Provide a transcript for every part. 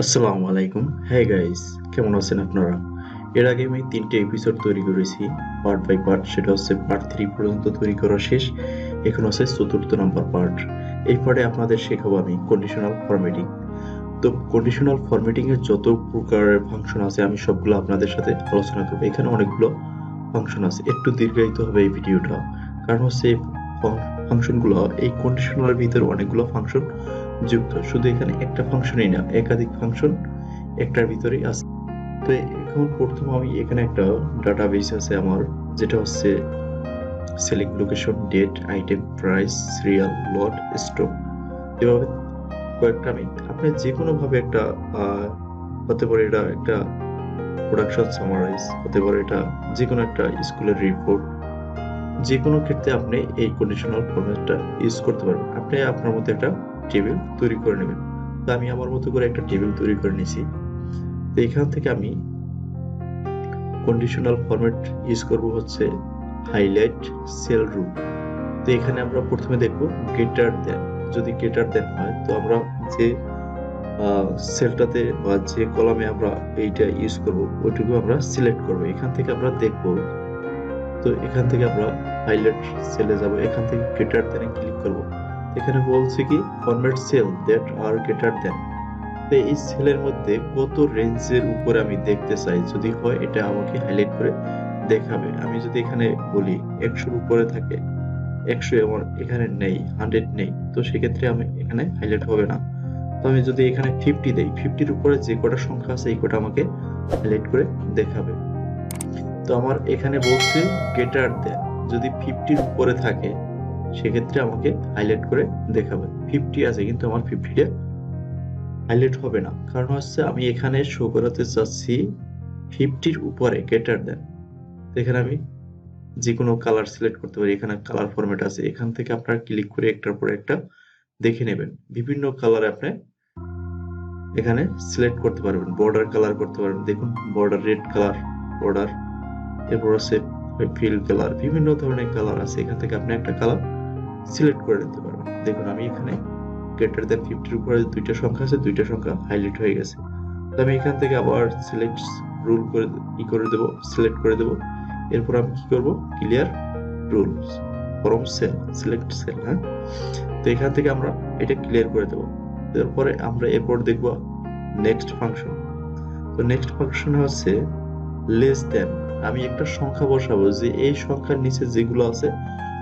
আসসালামু আলাইকুম। হ্যাঁ গাইস, কেমন আছেন আপনারা? এর আগে আমি 3টে এপিসোড তৈরি করেছি পার্ট বাই পার্ট। সেটা হচ্ছে পার্ট 3 পর্যন্ত তৈরি করা শেষ। এখন হচ্ছে 4র্থ নাম্বার পার্ট। এই পার্টে আপনাদের শেখাবো আমি কন্ডিশনাল ফরম্যাটিং। তো কন্ডিশনাল ফরম্যাটিং এর যত প্রকারের ফাংশন আছে আমি সবগুলো আপনাদের সাথে আলোচনা করব। এখানে অনেকগুলো ফাংশন আছে। একটু দীর্ঘায়িত হবে এই ভিডিওটা, কারণ হচ্ছে ফাংশনগুলো এই কন্ডিশনালের ভিতরে অনেকগুলো ফাংশন যুক্ত। শুধু এখানে একটা ফাংশনই না, একাধিক ফাংশন একটার ভিতরেই আছে। তো এখন প্রথম আমি এখানে একটা ডাটাবেস আছে আমার, যেটা হচ্ছে selling location, date, item, price, serial, lot, stock. এভাবে কয়েকটা আমি আপনি যে কোনো ভাবে একটা হতে পারে এটা একটা প্রোডাকশন সামারাইজ, হতে পারে এটা যে কোনো একটা স্কুলের রিপোর্ট, যে কোনো ক্ষেত্রে আপনি এই কন্ডিশনাল ফরম্যাটটা ইউজ করতে পারবেন। আপনি আপনার মতো একটা টেবিল তৈরি করে নেবেন। তো আমি আমার মতো করে একটা টেবিল তৈরি করে নিয়েছি। তো এখান থেকে আমি কন্ডিশনাল ফরম্যাট ইউজ করব হচ্ছে হাইলাইট সেল রুল। তো এখানে আমরা প্রথমে দেখব গ্রেটার দেন। যদি গ্রেটার দেন হয় তো আমরা যে সেলটাতে বা যে কলামে আমরা এইটা ইউজ করব ওইটুকু আমরা সিলেক্ট করব। এখান থেকে আমরা দেখব। তো এখান থেকে আমরা হাইলাইট সেলে যাব, এখান থেকে গ্রেটার দেনে ক্লিক করব। এখানে বলছে কি format cell that are greater than. তো এই সেলের মধ্যে কত রেঞ্জের উপরে আমি দেখতে চাই, যদি হয় এটা আমাকে হাইলাইট করে দেখাবে। আমি যদি এখানে বলি 100-র উপরে থাকে, 100 আমার এখানে নেই, 100 নেই, তো সেক্ষেত্রে আমি এখানে হাইলাইট হবে না। তো আমি যদি এখানে 50 দেই, 50-র উপরে যে কটা সংখ্যা আছে এই কটা আমাকে হাইলাইট করে দেখাবে। তো আমার এখানে বলছে গ্রেটার দেন, যদি 50-র উপরে থাকে সেক্ষেত্রে আমাকে হাইলাইট করে দেখাবে। 50 আছে কিন্তু আমার 50টা হাইলাইট হবে না, কারণ হচ্ছে আমি এখানে শো করাতে চাচ্ছি 50-র উপরে গ্রেটার দেন। তো এখানে আমি যে কোনো কালার সিলেক্ট করতে পারি। এখানে কালার ফরম্যাট আছে, এখান থেকে আপনারা ক্লিক করে একটার পর একটা দেখে নেবেন। বিভিন্ন কালার আপনি এখানে সিলেক্ট করতে পারবেন, বর্ডার কালার করতে পারবেন। দেখুন বর্ডার রেড কালার বর্ডার, এরপর আছে ফিল কালার, বিভিন্ন ধরনের কালার আছে। এখান থেকে আপনি একটা কালার সিলেক্ট করে নিতে পারবেন। দেখুন আমি এখানে গ্রেটার দেন 50-র উপরে দুইটা সংখ্যা আছে, দুইটা সংখ্যা হাইলাইট হয়ে গেছে। তো আমি এখান থেকে আবার সিলেক্ট রুল করে করে দেব, সিলেক্ট করে দেব। এরপর আমি কি করব, clear rules from cell, select cell. হ্যাঁ, তো এখান থেকে আমরা এটা ক্লিয়ার করে দেব। তারপরে আমরা এরপর দেখব নেক্সট ফাংশন। তো নেক্সট ফাংশন হচ্ছে লেস দেন। আমি একটা সংখ্যা বসাবো যে এই সংখ্যার নিচে যেগুলো আছে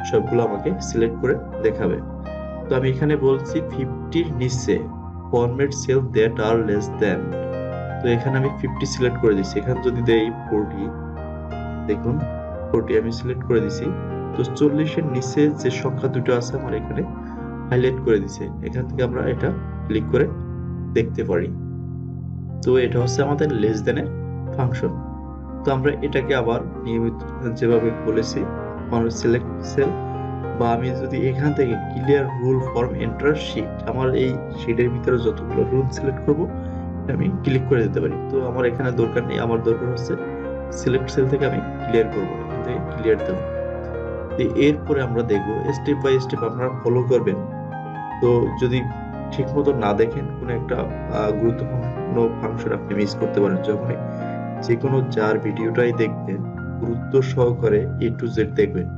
সবগুলো আমাকে সিলেক্ট করে দেখাবে। তো আমি এখানে বলছি 50-র নিচে format cell that are less than. তো এখানে আমি 50 সিলেক্ট করে দিচ্ছি। এখানে যদি দেই 40, দেখুন 40 আমি সিলেক্ট করে দিছি। তো 40-এর নিচে যে সংখ্যা দুটো আছে আমার এখানে হাইলাইট করে দিছে। এখান থেকে আমরা এটা ক্লিক করে দেখতে পারি। তো এটা হচ্ছে আমাদের লেস দেন এর ফাংশন। তো আমরা এটাকে আবার নিয়মিত যেভাবে বলেছি সিলেক্ট সেল, বা আমি যদি এখান থেকে clear rule form enter sheet, আমার এই শীটের ভিতরে যতগুলো রুল সিলেক্ট করব আমি ক্লিক করে দিতে পারি। তো আমার এখানে দরকার নেই, আমার দরকার হচ্ছে সিলেক্ট সেল থেকে আমি ক্লিয়ার করব, এখান থেকে ক্লিয়ার দেব। এরপরে আমরা দেখব স্টেপ বাই স্টেপ আপনারা ফলো করবেন। তো যদি ঠিকমতো না দেখেন কোনো একটা গুরুত্বপূর্ণ ফাংশন আপনি মিস করতে পারেন। যখন যে কোনো যার ভিডিওটাই দেখবেন গুরুত্ব সহকারে A to Z দেখবেন।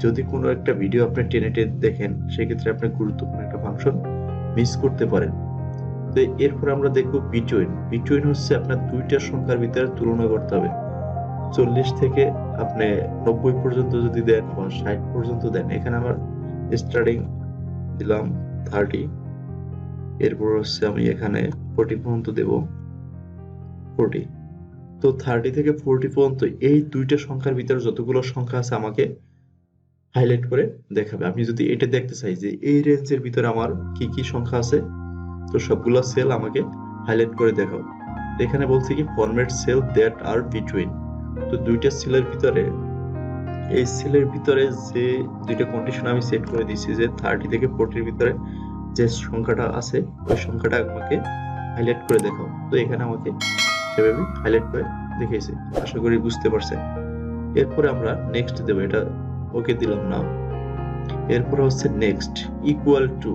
যদি কোনো একটা ভিডিও আপনি টেনে টেনে দেখেন সেক্ষেত্রে আপনি গুরুত্বপূর্ণ একটা ফাংশন মিস করতে পারেন। তো এরপর আমরা দেখবো বিটুইন। বিটুইন হচ্ছে আপনার দুইটা সংখ্যার ভিতরে তুলনা করতে হবে। 40 থেকে আপনি 90 পর্যন্ত যদি দেন বা 60 পর্যন্ত দেন, এখানে আমার স্টার্টিং দিলাম 30, এরপর হচ্ছে আমি এখানে 40 পর্যন্ত দেব 40। তো 30 থেকে 40 পর্যন্ত এই দুইটা সংখ্যার ভিতরে যতগুলো সংখ্যা আছে আমাকে হাইলাইট করে দেখাবে। আমি যদি এটা দেখতে চাই যে এই রেঞ্জের ভিতরে আমার কি কি সংখ্যা আছে, তো সবগুলো সেল আমাকে হাইলাইট করে দেখাও। এখানে বলছে কি format cell that are between. তো দুইটা সেলের ভিতরে, এই সেলের ভিতরে যে দুইটা কন্ডিশন আমি সেট করে দিয়েছি যে 30 থেকে 40 এর ভিতরে যে সংখ্যাটা আছে ওই সংখ্যাটা আমাকে হাইলাইট করে দেখাও। তো এখানে আমাকে সেভাবে হাইলাইট করে দেখিয়েছে। আশা করি বুঝতে পারছেন। এরপরে আমরা নেক্সট দেব, এটা ওকে দিলাম না। এরপরে হচ্ছে next equal to.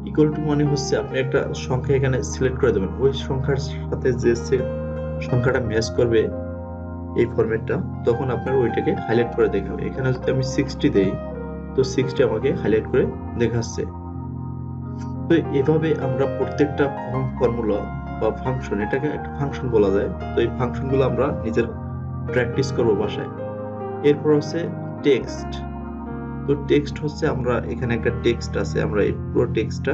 Equal to মানে হচ্ছে আপনি একটা সংখ্যা এখানে সিলেক্ট করে দেবেন, ওই সংখ্যার সাথে যে সংখ্যাটা ম্যাচ করবে এই ফরম্যাটটা, তখন আপনার ওইটাকে হাইলাইট করে দেখাবে। এখানে যদি আমি 60 দেই, তো 60 আমাকে হাইলাইট করে দেখাচ্ছে। তো এভাবে আমরা প্রত্যেকটা ফর্মুলা বা ফাংশন, এটাকে একটা ফাংশন বলা যায়, তো এই ফাংশনগুলো আমরা নিজের প্র্যাকটিস করব বাসায়। এরপর হচ্ছে টেক্সট। তো টেক্সট হচ্ছে আমরা এখানে একটা টেক্সট আছে, আমরা এই পুরো টেক্সটটা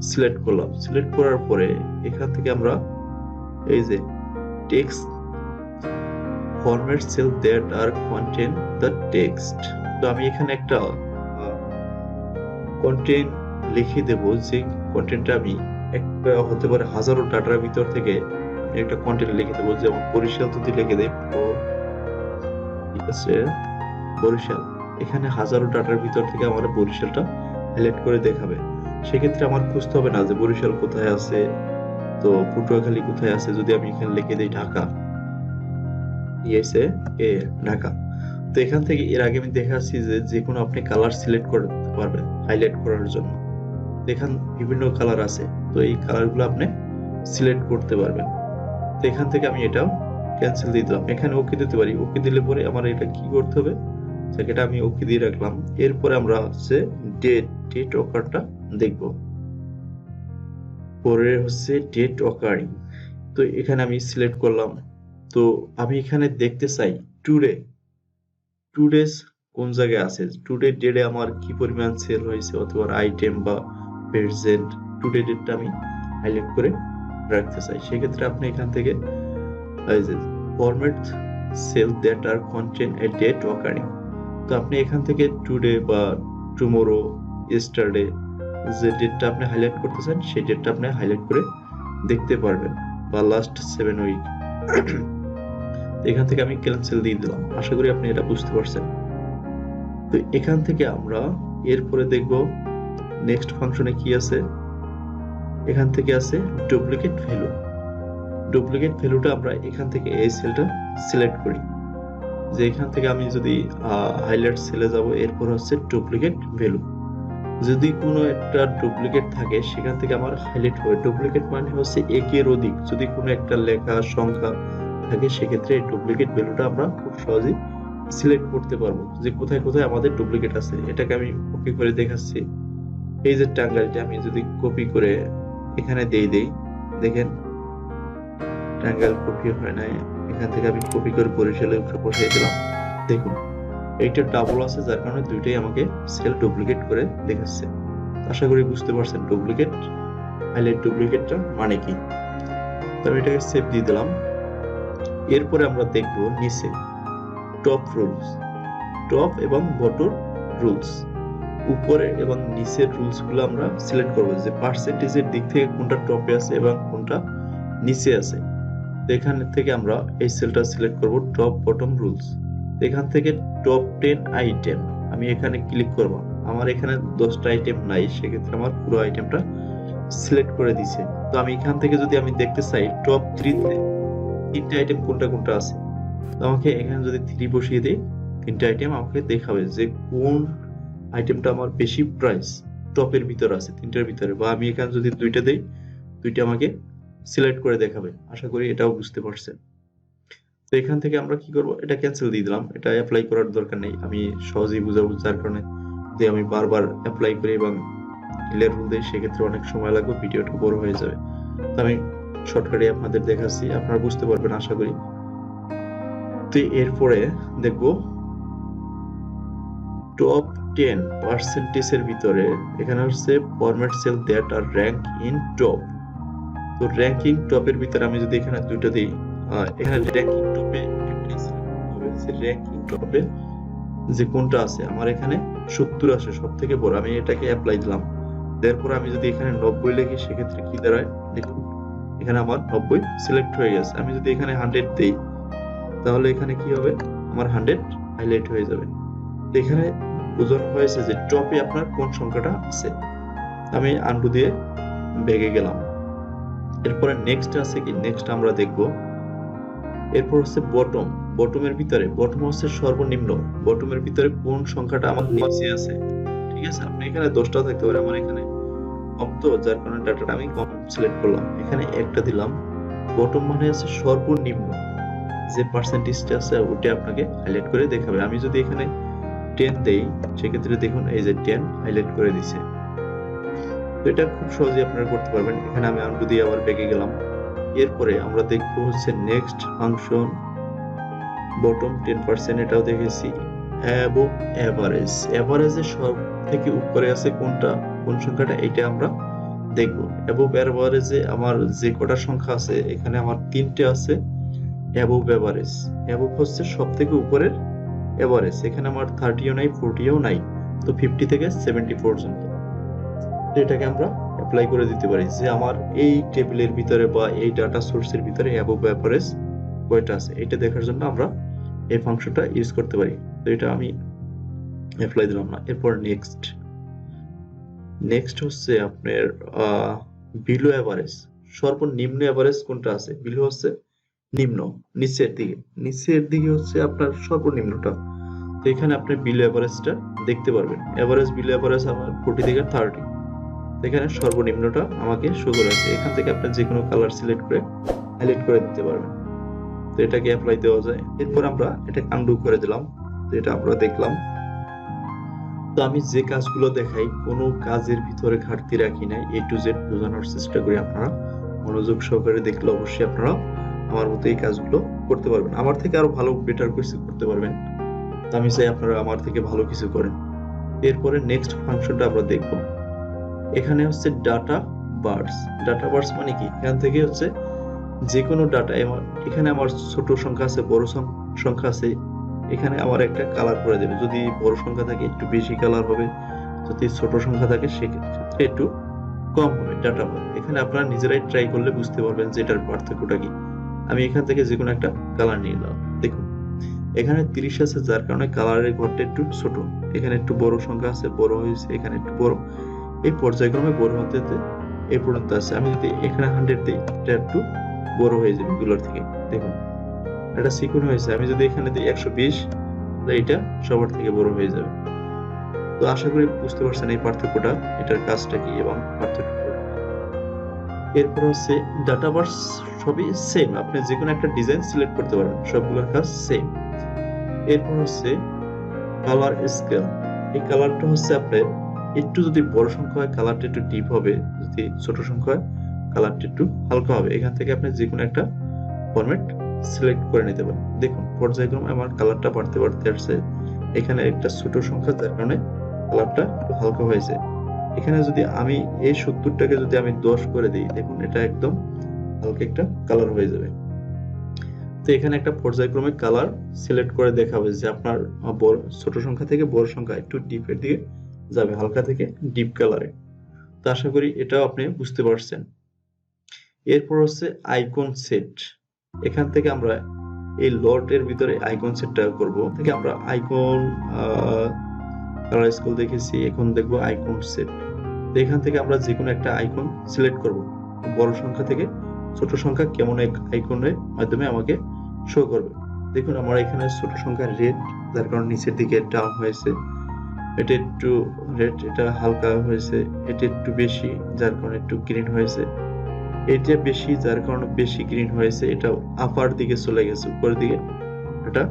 সিলেক্ট করলাম। সিলেক্ট করার পরে এখান থেকে আমরা এই যে text format cell that are contain the text, তো আমি এখানে একটা কন্টেন্ট লিখে দেব, যে কন্টেন্টটা আমি একটা হতে পারে হাজারো ডাটার ভিতর থেকে আমি একটা কন্টেন্ট লিখে দেবো। যেমন বরিশাল যদি লিখে দেই, ঠিক আছে বরিশাল, এখানে হাজারো ডাটার ভিতর থেকে আমার বরিশালটা হাইলাইট করে দেখাবে। সেক্ষেত্রে আমার খুঁজতে হবে না যে বরিশাল কোথায় আছে, তো পটুয়াখালী কোথায় আছে। যদি আমি এখানে লিখে দিই ঢাকা, ঢাকা, তো এখান থেকে এর আগে আমি দেখাচ্ছি যে যেকোনো আপনি কালার সিলেক্ট করতে পারবেন হাইলাইট করার জন্য। এখান বিভিন্ন কালার আছে, তো এই কালারগুলো আপনি সিলেক্ট করতে পারবেন। তো এখান থেকে আমি এটাও ক্যান্সেল দিয়ে দিলাম, এখানে ওকে দিতে পারি। ওকে দিলে পরে আমার এটা কি করতে হবে, সেটা আমি ওকে দিয়ে রাখলাম। এরপরে আমরা হচ্ছে ডেট অকারটা দেখব। পরে হচ্ছে ডেট অকারিং, তো এখানে আমি সিলেক্ট করলাম। তো আমি এখানে দেখতে চাই টুডেস কোন জায়গায় আছে, টুডে ডেটে আমার কি পরিমাণ সেল হয়েছে, অথবা আইটেম বা প্রেজেন্ট টুডে ডেটটা আমি হাইলাইট করে রাখতে চাই। সেক্ষেত্রে আপনি এখান থেকে format cell that are contain a date occurring, তো আপনি এখান থেকে টুডে বা টুমোরো, ইয়েস্টারডে, যে ডেটটা আপনি হাইলাইট করতে চান সেই ডেটটা আপনি হাইলাইট করে দেখতে পারবেন, বা লাস্ট 7 উইক। এখান থেকে আমি ক্যান্সেল দিয়ে দিলাম। আশা করি আপনি এটা বুঝতে পারছেন। তো এখান থেকে আমরা এরপরে দেখব নেক্সট ফাংশনে কি আছে। এখান থেকে আছে ডুপ্লিকেট ভ্যালু। ডুপ্লিকেট ভ্যালুটা আমরা এখান থেকে এই সেলটা সিলেক্ট করি, যে এখান থেকে আমি যদি হাইলাইট সেলে যাব, এরপর হচ্ছে ডুপ্লিকেট ভ্যালু। যদি কোনো একটা ডুপ্লিকেট থাকে সেখান থেকে আমার হাইলাইট হবে। ডুপ্লিকেট মানে হচ্ছে একের অধিক, যদি কোনো একটা লেখা সংখ্যা থাকে সেক্ষেত্রে এই ডুপ্লিকেট ভ্যালুটা আমরা খুব সহজেই সিলেক্ট করতে পারবো, যে কোথায় কোথায় আমাদের ডুপ্লিকেট আছে। এটাকে আমি কপি করে দেখাচ্ছি। এই যে টাঙ্গাইলটা আমি যদি কপি করে এখানে দেই দেখেন টাঙ্গাইল কপি হয় না, এখান থেকে আমি কপি করে বরিশালের উপরে বসিয়ে দিলাম। দেখুন এইটা ডাবল আছে, যার কারণে দুইটাই আমাকে সেল ডুপ্লিকেট করে দেখাচ্ছে। আশা করি বুঝতে পারছেন ডুপ্লিকেট হাইলাইট ডুপ্লিকেটটা মানে কি। তো আমি এটাকে সেভ দিয়ে দিলাম। এরপরে আমরা দেখব নিচে টপ রুলস, টপ এবং বটম রুলস। উপরে এবং নিচের রুলস গুলো আমরা সিলেক্ট করব, যে পার্সেন্টেজের দিক থেকে কোনটা টপে আছে এবং কোনটা নিচে আছে। এখান থেকে আমরা এই সেলটা সিলেক্ট করব টপ বটম রুলস। এখান থেকে টপ 10 আইটেম আমি এখানে ক্লিক করব। আমার এখানে 10টা আইটেম নাই, সেক্ষেত্রে আমার পুরো আইটেমটা সিলেক্ট করে দিছে। তো আমি এখান থেকে যদি আমি দেখতে চাই টপ 3 তে 3টে আইটেম কোনটা কোনটা আছে, তো আমাকে এখানে যদি 3 বসিয়ে দেই 3টে আইটেম আমাকে দেখাবে যে কোন আইটেমটা আমার বেশি প্রাইস টপের ভিতর আছে 3টার ভিতরে। বা আমি এখানে যদি 2টা দেই, 2টা আমাকে সিলেক্ট করে দেখাবে। আশা করি এটাও বুঝতে পারছেন। তো এখান থেকে আমরা কি করব, এটা ক্যান্সেল দিয়ে দিলাম, এটা অ্যাপ্লাই করার দরকার নেই, আমি সহজেই বুঝাবো। যার কারণে যে আমি বারবার অ্যাপ্লাই করি এবং ক্লিয়ার রুল দেই, সেক্ষেত্রে অনেক সময় লাগবে, ভিডিওটা বড় হয়ে যাবে। তো আমি শর্টকাটে আপনাদের দেখাচ্ছি, আপনারা বুঝতে পারবেন আশা করি। তো এরপরে দেখবো টপ 10 পার্সেন্টেজের ভিতরে এখানে হচ্ছে format cell that are rank in top. তো র‍্যাঙ্কিং টপের ভিতরে আমি যদি এখানে দুটো দেই, এখানে র‍্যাঙ্কিং টপে র‍্যাঙ্কিং টপে যে কোনটা আছে, আমার এখানে 70 আসে সব থেকে বড়, আমি এটাকে অ্যাপ্লাই দিলাম। এরপর আমি যদি এখানে 90 লিখি, সেক্ষেত্রে কি দাঁড়ায় দেখুন, এখানে আমার 90 সিলেক্ট হয়ে গেছে। আমি যদি এখানে 100 দেই, তাহলে এখানে কি হবে, আমার 100 হাইলাইট হয়ে যাবে। এখানে বোঝানো হয়েছে যে টপে আপনার কোন সংখ্যাটা আছে। আমি আনডু দিয়ে ব্যাগে গেলাম। এরপরে নেক্সট আছে কি, নেক্সট আমরা দেখব। এরপর হচ্ছে বটম, বটমের ভিতরে বটম হচ্ছে সর্বনিম্ন, বটমের ভিতরে কোন সংখ্যাটা আমার নিচে আছে। ঠিক আছে, আপনি এখানে 10টা থাকতে পারে, আমার এখানে কম, তো যার কারণে ডাটাটা আমি কম সিলেক্ট করলাম। এখানে একটা দিলাম। বটম মানে আছে সর্বনিম্ন যে পার্সেন্টেজটা আছে ওটা আপনাকে হাইলাইট করে দেখাবে। আমি যদি এখানে 10 দেই, সেক্ষেত্রে দেখুন এই যে 10 হাইলাইট করে দিছে। তো এটা খুব সহজেই আপনারা করতে পারবেন। এখানে আমি আনডু দিয়ে আবার ব্যাকে গেলাম। এরপরে আমরা দেখবো হচ্ছে নেক্সট ফাংশন, বটম 10%, এটাও দেখেছি। এবং এভারেজ, এভারেজের সব থেকে উপরে আছে কোনটা, কোন সংখ্যাটা, এটা আমরা দেখব। এবং এভারেজে আমার যে কটা সংখ্যা আছে, এখানে আমার 3টে আছে অ্যাবভ এভারেজ। অ্যাবভ হচ্ছে সব থেকে উপরের এভারেজ। এখানে আমার 30ও নাই, 40ও নাই, তো 50 থেকে 70 পর্যন্ত। এটাকে আমরা অ্যাপ্লাই করে দিতে পারি যে আমার এই টেবিলের ভিতরে বা এই ডাটা সোর্সের ভিতরে অ্যাবভ এভারেজ কয়টা আছে, এটা দেখার জন্য আমরা এই ফাংশনটা ইউজ করতে পারি। তো এটা আমি অ্যাপ্লাই দিলাম না। এরপর নেক্সট হচ্ছে আপনার বিলো এভারেজ। সর্বনিম্ন এভারেজ কোনটা আছে, বিলো হচ্ছে নিম্ন, নিচের দিকে হচ্ছে আপনার সর্বনিম্নটা। তো এখানে আপনি বিলো এভারেজটা দেখতে পারবেন। এভারেজ বিলো এভারেজ আমার 40 থেকে 30। এখানে সর্বনিম্নটা আমাকে শো করে আছে। এখান থেকে আপনি যে কোনো কালার সিলেক্ট করে হাইলাইট করে দিতে পারবেন। তো এটাকে অ্যাপ্লাই দেওয়া যায়। এরপর আমরা এটা আনডু করে দিলাম। তো এটা আমরা দেখলাম। তো আমি যে কাজগুলো দেখাই কোনো কাজের ভিতরে ঘাটতি রাখি নাই, A to Z বোঝানোর চেষ্টা করি। আপনারা মনোযোগ সহকারে দেখলে অবশ্যই আপনারা আমার মতো এই কাজগুলো করতে পারবেন। আমার থেকে আরো ভালো বেটার কিছু করতে পারবেন। তো আমি চাই আপনারা আমার থেকে ভালো কিছু করেন। এরপরে নেক্সট ফাংশনটা আমরা দেখব। এখানে হচ্ছে ডাটা বার্স। ডাটা বার্স মানে কি, এখান থেকে হচ্ছে যে কোনো ডাটা, এখানে আমার ছোট সংখ্যা আছে, বড় সংখ্যা আছে, এখানে আমার একটা কালার করে দেবে। যদি বড় সংখ্যা থাকে একটু বেশি কালার হবে, যদি ছোট সংখ্যা থাকে সেক্ষেত্রে একটু কম হবে ডাটা বার। এখানে আপনারা নিজেরাই ট্রাই করলে বুঝতে পারবেন যে এটার পার্থক্যটা কি। আমি এখান থেকে যে কোনো একটা কালার নিয়ে নিলাম। দেখুন এখানে 30 আছে, যার কারণে কালারের ঘরটা একটু ছোট। এখানে একটু বড় সংখ্যা আছে, বড় হয়েছে, এখানে একটু বড়। এই পর্যায়ক্রমে বড় হতে হতে এই পর্যন্ত আছে। আমি যদি এখানে 100 দিই, এটা একটু বড় হয়ে যাবে এগুলোর থেকে। দেখুন এটা সিকুন হয়েছে। আমি যদি এখানে দিই 120, এটা সবার থেকে বড় হয়ে যাবে। তো আশা করি বুঝতে পারছেন এই পার্থক্যটা, এটার কাজটা কি এবং পার্থক্য। এরপর হচ্ছে ডাটা বার্স সবই সেম, আপনি যে কোনো একটা ডিজাইন সিলেক্ট করতে পারবেন, সবগুলোর কাজ সেম। এরপর হচ্ছে কালার স্কেল। এই কালারটা হচ্ছে আপনার একটু যদি বড় সংখ্যা হয় কালারটা একটু ডিপ হবে, যদি ছোট সংখ্যা হয় কালারটা একটু হালকা হবে। এখান থেকে আপনি যে কোনো একটা ফরম্যাট সিলেক্ট করে নিতে পারেন। দেখুন পর্যায়ক্রমে আমার কালারটা বাড়তে বাড়তে আসছে। এখানে একটা ছোট সংখ্যা, যার কারণে কালারটা একটু হালকা হয়েছে। এখানে যদি আমি এই 70টাকে যদি আমি 10 করে দিই, দেখুন এটা একদম হালকা একটা কালার হয়ে যাবে। তো এখানে একটা পর্যায়ক্রমে কালার সিলেক্ট করে দেখাবে যে আপনার ছোট সংখ্যা থেকে বড় সংখ্যা একটু ডিপের দিকে যাবে, হালকা থেকে ডিপ কালারে। তো আশা করি এটাও আপনি বুঝতে পারছেন। এরপর হচ্ছে আইকন সেট। এখান থেকে আমরা এই লটের ভিতরে আইকন সেটটা করব। থেকে আমরা আইকন কালার স্কুল দেখেছি, এখন দেখবো আইকন সেট। তো এখান থেকে আমরা যে কোনো একটা আইকন সিলেক্ট করব। বড় সংখ্যা থেকে ছোট সংখ্যা কেমন এক আইকনের মাধ্যমে আমাকে শো করবে। দেখুন আমার এখানে ছোট সংখ্যা রেড, যার কারণে নিচের দিকে ডাউন হয়েছে। এটা একটু রেড, এটা হালকা হয়েছে। এটা একটু বেশি, যার কারণে একটু গ্রিন হয়েছে। এটা বেশি, যার কারণে বেশি গ্রিন হয়েছে। এটা আপার দিকে চলে গেছে, উপরের দিকে এটা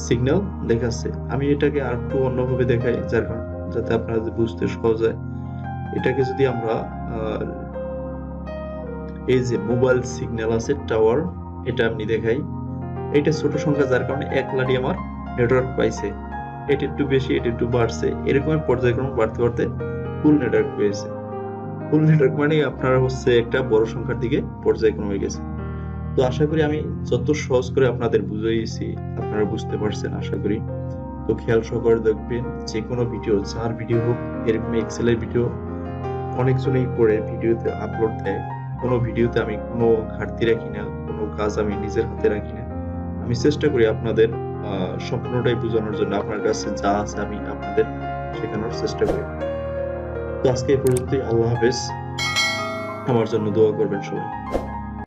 সিগন্যাল দেখাচ্ছে। আমি এটাকে আর একটু অন্যভাবে দেখাই, যার কারণে যাতে আপনারা বুঝতে সহজ হয়। এটাকে যদি আমরা এই যে মোবাইল সিগন্যাল আছে টাওয়ার, এটা আমি দেখাই। এটা ছোট সংখ্যা, যার কারণে এক লাডি আমার নেটওয়ার্ক পাইছে। এটা একটু বেশি, এটা একটু বাড়ছে, এরকম পর্যায়ক্রমে বাড়তে বাড়তে ফুল নেটওয়ার্ক পেয়েছে। ফুল নেটওয়ার্ক মানে আপনারা হচ্ছে একটা বড় সংখ্যার দিকে পর্যায়ক্রমে গেছে। তো আশা করি আমি যত সহজ করে আপনাদের বুঝিয়েছি আপনারা বুঝতে পারছেন আশা করি। তো খেয়াল সহকারে দেখবেন, যে কোনো ভিডিও, যার ভিডিও হোক, এরকম এক্সেল এর ভিডিও অনেকজনই করে ভিডিওতে আপলোড দেয়। কোনো ভিডিওতে আমি কোনো ঘাটতি রাখি না, কোনো কাজ আমি নিজের হাতে রাখি না। আমি চেষ্টা করি আপনাদের সম্পূর্ণটাই বোঝানোর জন্য। আপনার কাছে যা আছে আমি আপনাদের শেখানোর চেষ্টা করি। তো আজকে এই পর্যন্তই। আল্লাহ হাফেজ। আমার জন্য দোয়া করবেন সবাই।